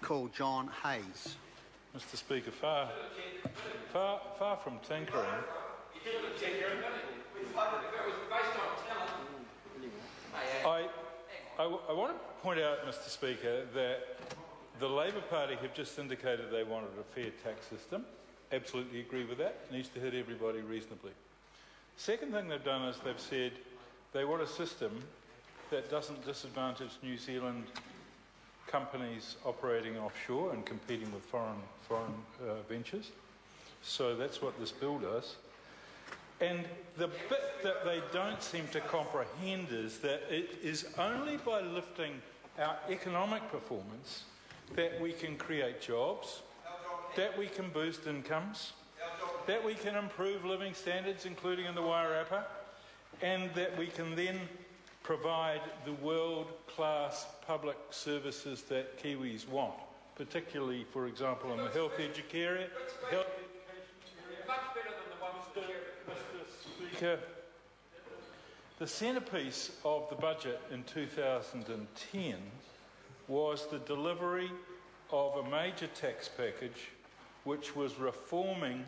call John Hayes. Mr. Speaker, far from tinkering. I want to point out, Mr. Speaker, that the Labor Party have just indicated they wanted a fair tax system. Absolutely agree with that. It needs to hit everybody reasonably. Second thing they've done is they've said they want a system that doesn't disadvantage New Zealand companies operating offshore and competing with foreign ventures. So that's what this bill does. And the bit that they don't seem to comprehend is that it is only by lifting our economic performance that we can create jobs, that we can boost incomes, that we can improve living standards, including in the Wairarapa, and that we can then provide the world-class public services that Kiwis want, particularly, for example, in the health education area. Mr. Speaker, the centrepiece of the budget in 2010 was the delivery of a major tax package which was reforming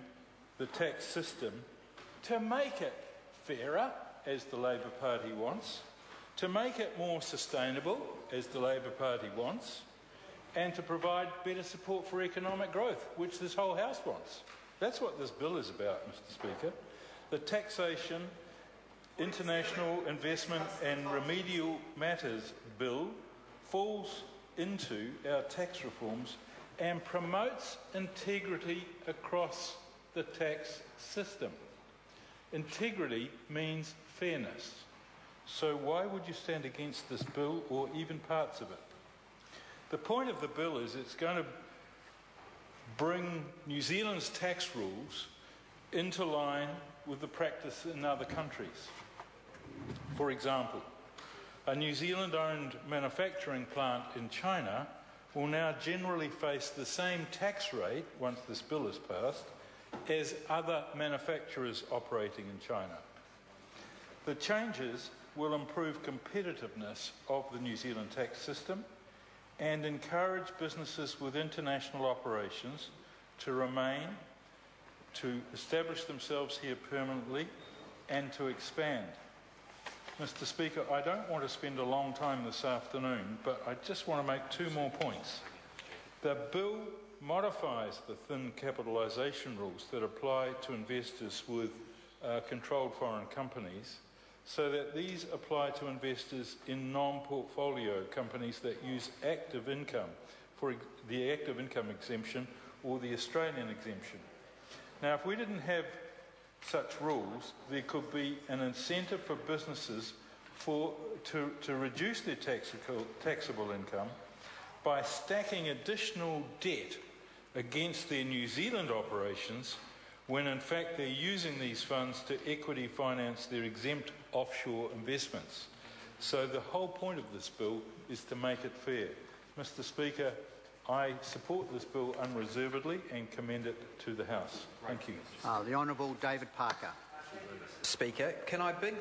the tax system to make it fairer, as the Labor Party wants, to make it more sustainable, as the Labor Party wants, and to provide better support for economic growth, which this whole House wants. That's what this bill is about, Mr. Speaker. The Taxation, International Investment and Remedial Matters Bill falls into our tax reforms and promotes integrity across the tax system. Integrity means fairness. So why would you stand against this bill or even parts of it? The point of the bill is it's going to bring New Zealand's tax rules into line with the practice in other countries. For example, a New Zealand-owned manufacturing plant in China will now generally face the same tax rate, once this bill is passed, as other manufacturers operating in China. The changes will improve competitiveness of the New Zealand tax system and encourage businesses with international operations to remain, to establish themselves here permanently and to expand. Mr. Speaker, I don't want to spend a long time this afternoon, but I just want to make two more points. The bill modifies the thin capitalisation rules that apply to investors with controlled foreign companies so that these apply to investors in non-portfolio companies that use active income for the active income exemption or the Australian exemption. Now, if we didn't have such rules, there could be an incentive for businesses to reduce their taxable income by stacking additional debt against their New Zealand operations when in fact they're using these funds to equity finance their exempt offshore investments. So the whole point of this bill is to make it fair. Mr. Speaker, I support this bill unreservedly and commend it to the House. Thank you. The Honourable David Parker. Speaker, can I beg